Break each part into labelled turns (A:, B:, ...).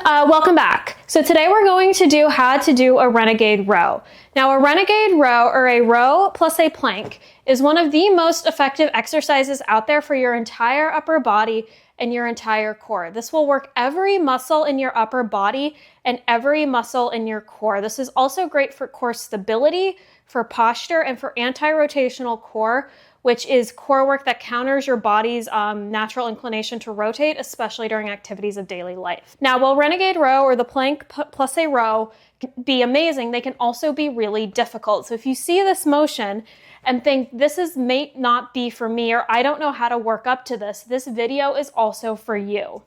A: Welcome back. So today we're going to do how to do a Renegade Row. Now a Renegade Row, or a row plus a plank, is one of the most effective exercises out there for your entire upper body and your entire core. This will work every muscle in your upper body and every muscle in your core. This is also great for core stability, for posture, and for anti-rotational core, which is core work that counters your body's natural inclination to rotate, especially during activities of daily life. Now, while Renegade Row or the plank plus a row can be amazing, they can also be really difficult. So if you see this motion and think this may not be for me, or I don't know how to work up to this video is also for you.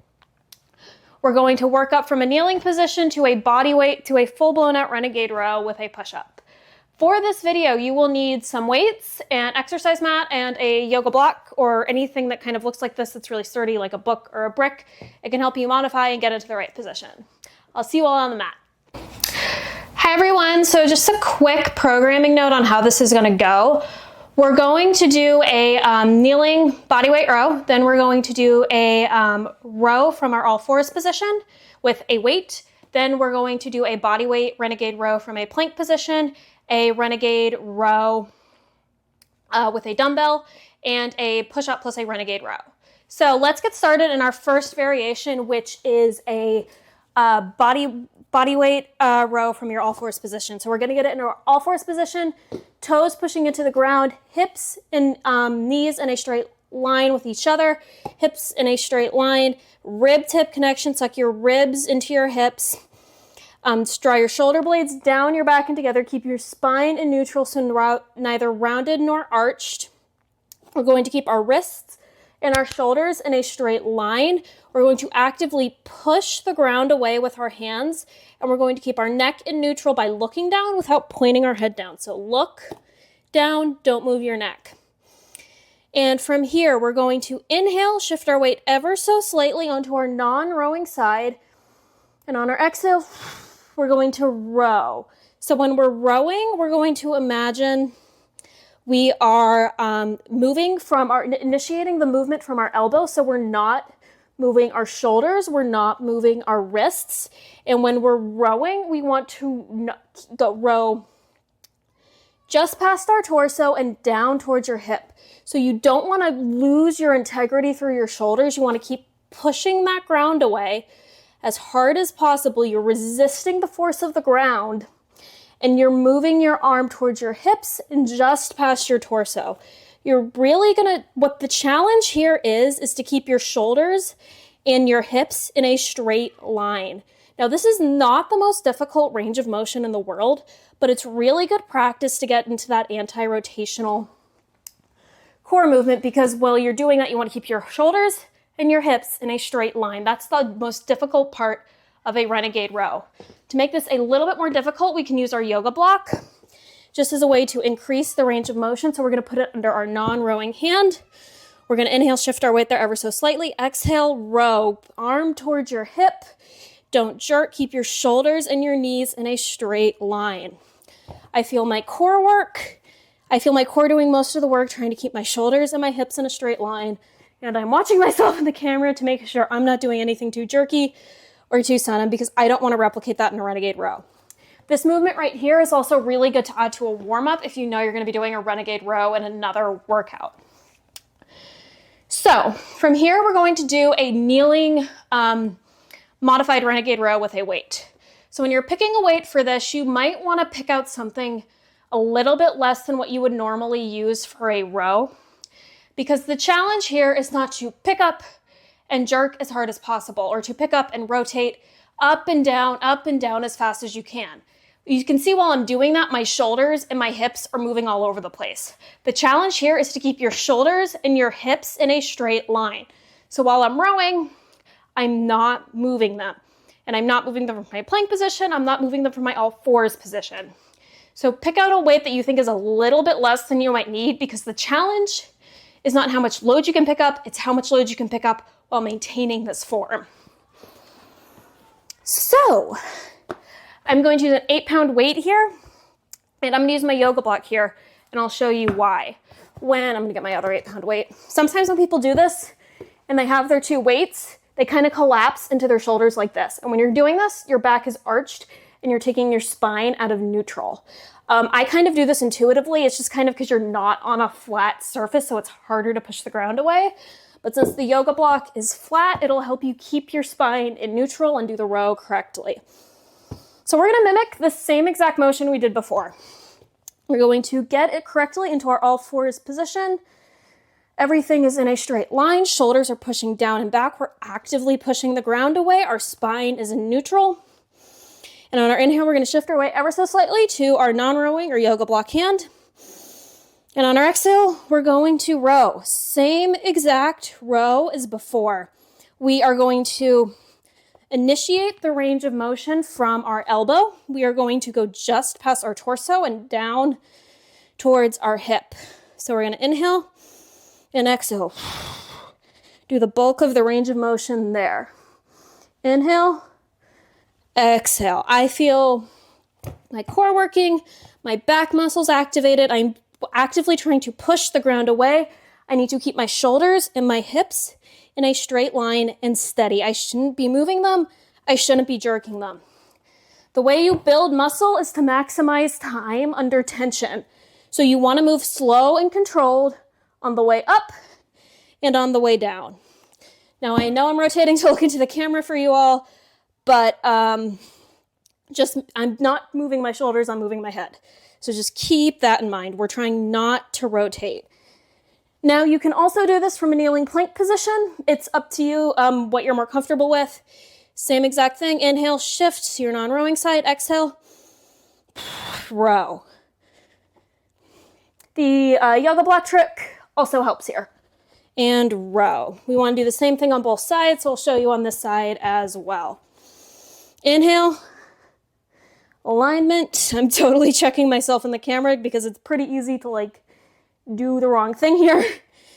A: We're going to work up from a kneeling position to a body weight to a full-blown out Renegade Row with a push-up. For this video, you will need some weights, an exercise mat, and a yoga block, or anything that kind of looks like this that's really sturdy, like a book or a brick. It can help you modify and get into the right position. I'll see you all on the mat. Hi everyone, so just a quick programming note on how this is gonna go. We're going to do a kneeling bodyweight row, then we're going to do a row from our all fours position with a weight, then we're going to do a bodyweight Renegade Row from a plank position, a Renegade Row with a dumbbell, and a push-up plus a Renegade Row. So let's get started in our first variation, which is a bodyweight row from your all fours position. So we're gonna get it in our all fours position, toes pushing into the ground, hips and knees in a straight line with each other, hips in a straight line, rib tip connection, suck your ribs into your hips. Draw your shoulder blades down your back and together. Keep your spine in neutral, so neither rounded nor arched. We're going to keep our wrists and our shoulders in a straight line. We're going to actively push the ground away with our hands, and we're going to keep our neck in neutral by looking down without pointing our head down. So look down, don't move your neck. And from here, we're going to inhale, shift our weight ever so slightly onto our non-rowing side, and on our exhale, we're going to row. So when we're rowing, we're going to imagine we are initiating the movement from our elbow. So we're not moving our shoulders, we're not moving our wrists. And when we're rowing, we want to row just past our torso and down towards your hip. So you don't want to lose your integrity through your shoulders. You want to keep pushing that ground away as hard as possible. You're resisting the force of the ground, and you're moving your arm towards your hips and just past your torso. You're really what the challenge here is to keep your shoulders and your hips in a straight line. Now, this is not the most difficult range of motion in the world, but it's really good practice to get into that anti-rotational core movement, because while you're doing that, you want to keep your shoulders and your hips in a straight line. That's the most difficult part of a Renegade Row. To make this a little bit more difficult, we can use our yoga block just as a way to increase the range of motion. So we're gonna put it under our non-rowing hand. We're gonna inhale, shift our weight there ever so slightly. Exhale, row, arm towards your hip. Don't jerk, keep your shoulders and your knees in a straight line. I feel my core work. I feel my core doing most of the work, trying to keep my shoulders and my hips in a straight line. And I'm watching myself in the camera to make sure I'm not doing anything too jerky or too sudden, because I don't want to replicate that in a Renegade Row. This movement right here is also really good to add to a warm-up if you know you're going to be doing a Renegade Row in another workout. So from here, we're going to do a kneeling modified Renegade Row with a weight. So when you're picking a weight for this, you might want to pick out something a little bit less than what you would normally use for a row, because the challenge here is not to pick up and jerk as hard as possible, or to pick up and rotate up and down as fast as you can. You can see while I'm doing that, my shoulders and my hips are moving all over the place. The challenge here is to keep your shoulders and your hips in a straight line. So while I'm rowing, I'm not moving them. And I'm not moving them from my plank position, I'm not moving them from my all fours position. So pick out a weight that you think is a little bit less than you might need, because the challenge is not how much load you can pick up, it's how much load you can pick up while maintaining this form. So I'm going to use an 8-pound weight here, and I'm gonna use my yoga block here, and I'll show you why. I'm gonna get my other 8-pound weight. Sometimes when people do this and they have their two weights, they kind of collapse into their shoulders like this. And when you're doing this, your back is arched and you're taking your spine out of neutral. I kind of do this intuitively. It's just kind of because you're not on a flat surface, so it's harder to push the ground away. But since the yoga block is flat, it'll help you keep your spine in neutral and do the row correctly. So we're gonna mimic the same exact motion we did before. We're going to get it correctly into our all fours position. Everything is in a straight line. Shoulders are pushing down and back. We're actively pushing the ground away. Our spine is in neutral. And on our inhale, we're gonna shift our weight ever so slightly to our non-rowing or yoga block hand. And on our exhale, we're going to row. Same exact row as before. We are going to initiate the range of motion from our elbow. We are going to go just past our torso and down towards our hip. So we're gonna inhale and exhale. Do the bulk of the range of motion there. Inhale, exhale. I feel my core working, my back muscles activated. I'm actively trying to push the ground away. I need to keep my shoulders and my hips in a straight line and steady. I shouldn't be moving them. I shouldn't be jerking them. The way you build muscle is to maximize time under tension. So you want to move slow and controlled on the way up and on the way down. Now I know I'm rotating to look into the camera for you all, but I'm not moving my shoulders, I'm moving my head. So just keep that in mind. We're trying not to rotate. Now you can also do this from a kneeling plank position. It's up to you what you're more comfortable with. Same exact thing. Inhale, shift to your non-rowing side. Exhale, row. The yoga block trick also helps here. And row. We want to do the same thing on both sides, so I'll show you on this side as well. Inhale, alignment. I'm totally checking myself in the camera because it's pretty easy to do the wrong thing here.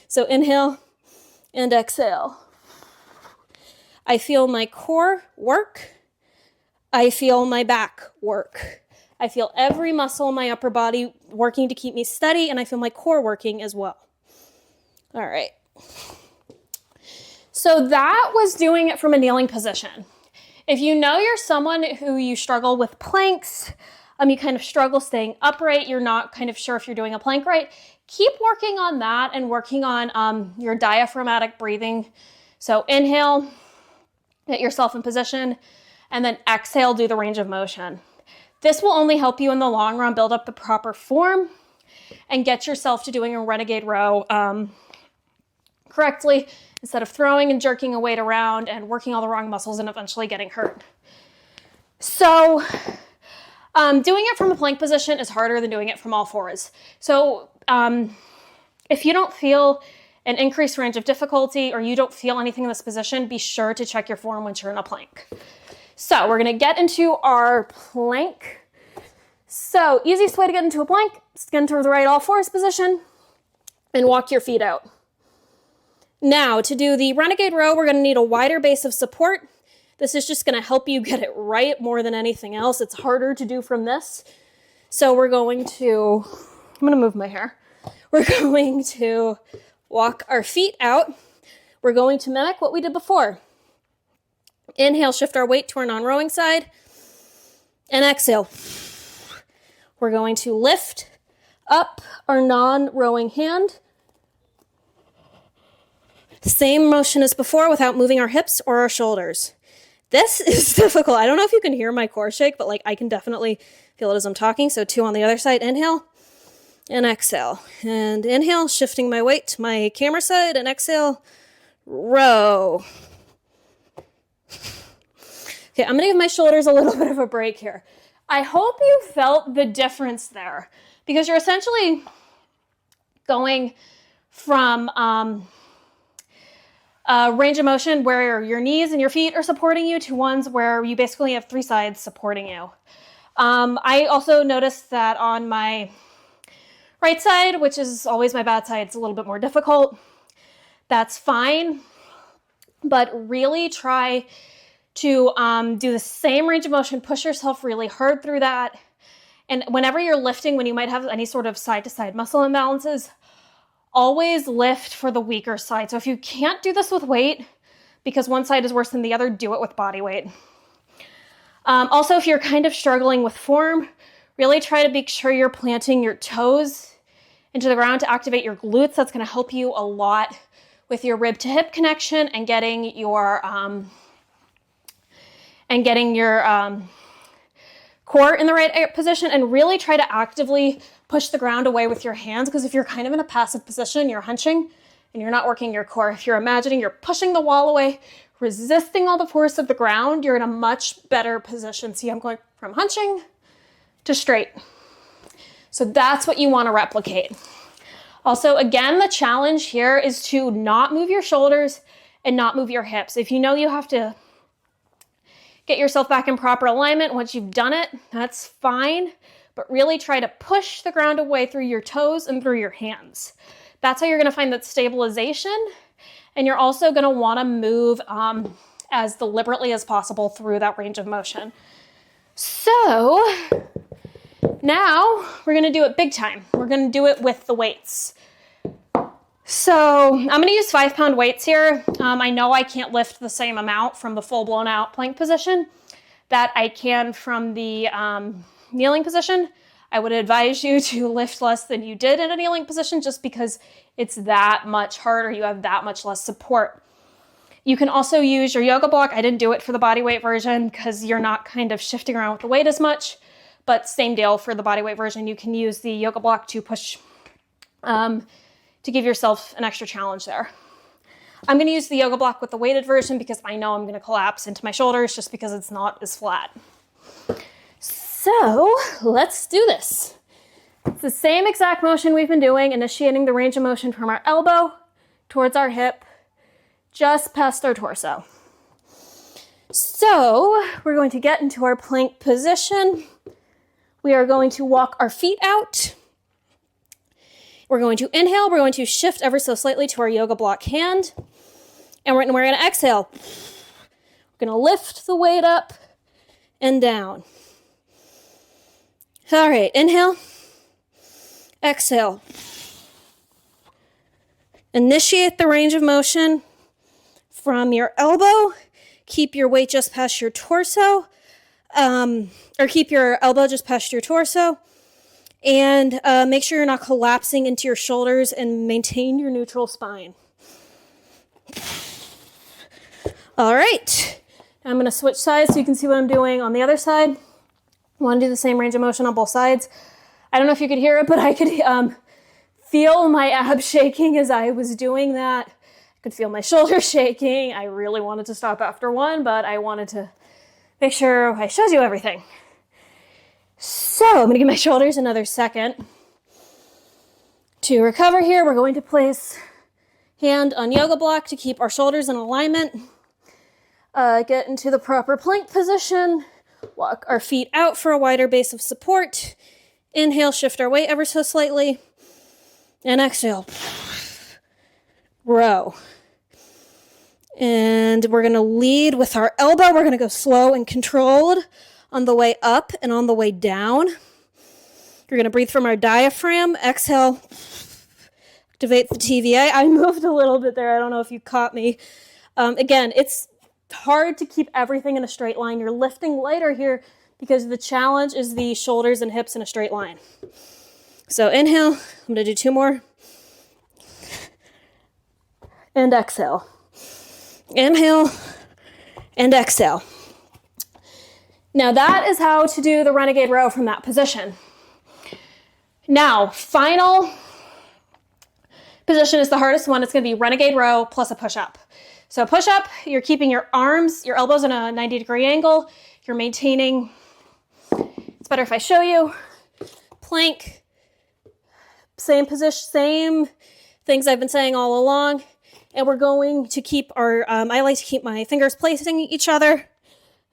A: So inhale and exhale. I feel my core work. I feel my back work. I feel every muscle in my upper body working to keep me steady, and I feel my core working as well. All right. So that was doing it from a kneeling position. If you know you're someone who you struggle with planks, you kind of struggle staying upright, you're not kind of sure if you're doing a plank right, keep working on that and working on your diaphragmatic breathing. So inhale, get yourself in position, and then exhale, do the range of motion. This will only help you in the long run build up the proper form and get yourself to doing a renegade row correctly instead of throwing and jerking a weight around and working all the wrong muscles and eventually getting hurt. So doing it from a plank position is harder than doing it from all fours. So if you don't feel an increased range of difficulty or you don't feel anything in this position, be sure to check your form once you're in a plank. So we're gonna get into our plank. So easiest way to get into a plank is to get into the right all fours position and walk your feet out. Now to do the renegade row, we're gonna need a wider base of support. This is just gonna help you get it right more than anything else. It's harder to do from this. So we're going to, I'm gonna move my hair. We're going to walk our feet out. We're going to mimic what we did before. Inhale, shift our weight to our non-rowing side, and exhale. We're going to lift up our non-rowing hand. Same motion as before without moving our hips or our shoulders. This is difficult. I don't know if you can hear my core shake, but I can definitely feel it as I'm talking. So 2 on the other side. Inhale and exhale. And inhale, shifting my weight to my camera side, and exhale, row. Okay, I'm gonna give my shoulders a little bit of a break here. I hope you felt the difference there because you're essentially going from a range of motion where your knees and your feet are supporting you to ones where you basically have 3 sides supporting you. I also noticed that on my right side, which is always my bad side, it's a little bit more difficult. That's fine, but really try to do the same range of motion, push yourself really hard through that. And whenever you're lifting, when you might have any sort of side-to-side muscle imbalances, always lift for the weaker side. So if you can't do this with weight, because one side is worse than the other, do it with body weight. Also, if you're kind of struggling with form, really try to make sure you're planting your toes into the ground to activate your glutes. That's going to help you a lot with your rib to hip connection and getting your core in the right position, and really try to actively push the ground away with your hands, because if you're kind of in a passive position, you're hunching and you're not working your core. If you're imagining you're pushing the wall away, resisting all the force of the ground, you're in a much better position. See, I'm going from hunching to straight. So that's what you want to replicate. Also, again, the challenge here is to not move your shoulders and not move your hips. If you know you have to get yourself back in proper alignment once you've done it, that's fine, but really try to push the ground away through your toes and through your hands. That's how you're going to find that stabilization, and you're also going to want to move as deliberately as possible through that range of motion. So now we're going to do it big time. We're going to do it with the weights. So I'm going to use 5-pound weights here. I know I can't lift the same amount from the full blown out plank position that I can from the kneeling position. I would advise you to lift less than you did in a kneeling position, just because it's that much harder. You have that much less support. You can also use your yoga block. I didn't do it for the body weight version because you're not kind of shifting around with the weight as much, but same deal for the body weight version. You can use the yoga block to push, to give yourself an extra challenge there. I'm going to use the yoga block with the weighted version because I know I'm going to collapse into my shoulders just because it's not as flat. So let's do this. It's the same exact motion we've been doing, initiating the range of motion from our elbow towards our hip, just past our torso. So we're going to get into our plank position. We are going to walk our feet out. We're going to inhale. We're going to shift ever so slightly to our yoga block hand. And we're going to exhale. We're going to lift the weight up and down. All right, inhale. Exhale. Initiate the range of motion from your elbow. Keep your weight just past your torso, or keep your elbow just past your torso. And make sure you're not collapsing into your shoulders, and maintain your neutral spine. All right. I'm going to switch sides so you can see what I'm doing on the other side. I want to do the same range of motion on both sides. I don't know if you could hear it, but I could feel my abs shaking as I was doing that. I could feel my shoulders shaking. I really wanted to stop after one, but I wanted to make sure I showed you everything. So I'm going to give my shoulders another second to recover here. We're going to place hand on yoga block to keep our shoulders in alignment. Get into the proper plank position. Walk our feet out for a wider base of support. Inhale, shift our weight ever so slightly. And exhale. Row. And we're going to lead with our elbow. We're going to go slow and controlled on the way up and on the way down. You're going to breathe from our diaphragm. Exhale. Activate the TVA. I moved a little bit there. I don't know if you caught me. Again, it's hard to keep everything in a straight line. You're lifting lighter here because the challenge is the shoulders and hips in a straight line. So inhale. I'm going to do 2 more. And exhale. Inhale and exhale. Now that is how to do the Renegade Row from that position. Now, final position is the hardest one. It's going to be Renegade Row plus a push-up. So push-up, you're keeping your arms, your elbows in a 90-degree angle. You're maintaining, it's better if I show you, plank, same position, same things I've been saying all along. And we're going to keep our, I like to keep my fingers placing each other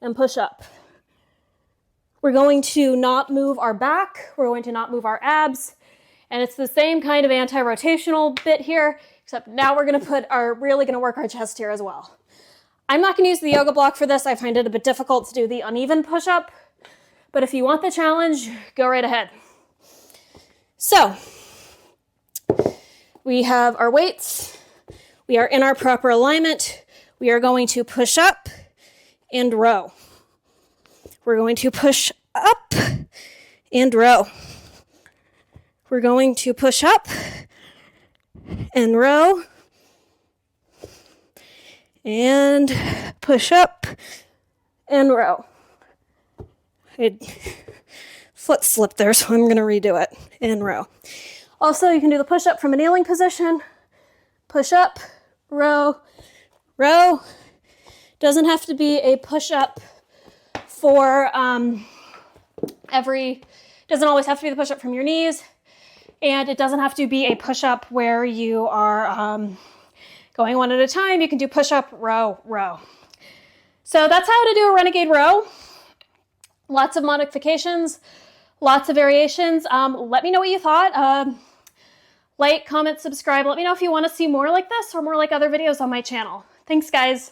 A: and push up. We're going to not move our back. We're going to not move our abs. And it's the same kind of anti-rotational bit here, except now we're going to really going to work our chest here as well. I'm not going to use the yoga block for this. I find it a bit difficult to do the uneven push-up, but if you want the challenge, go right ahead. So, we have our weights. We are in our proper alignment. We are going to push up and row. We're going to push up and row. We're going to push up and row and push up and row. Foot slipped there, so I'm going to redo it. And row. Also, you can do the push-up from a kneeling position. Push up, row, row. Doesn't have to be a push-up for doesn't always have to be the push-up from your knees. And it doesn't have to be a push-up where you are going one at a time. You can do push-up, row, row. So that's how to do a Renegade row. Lots of modifications, lots of variations. Let me know what you thought. Like, comment, subscribe. Let me know if you want to see more like this or more like other videos on my channel. Thanks, guys.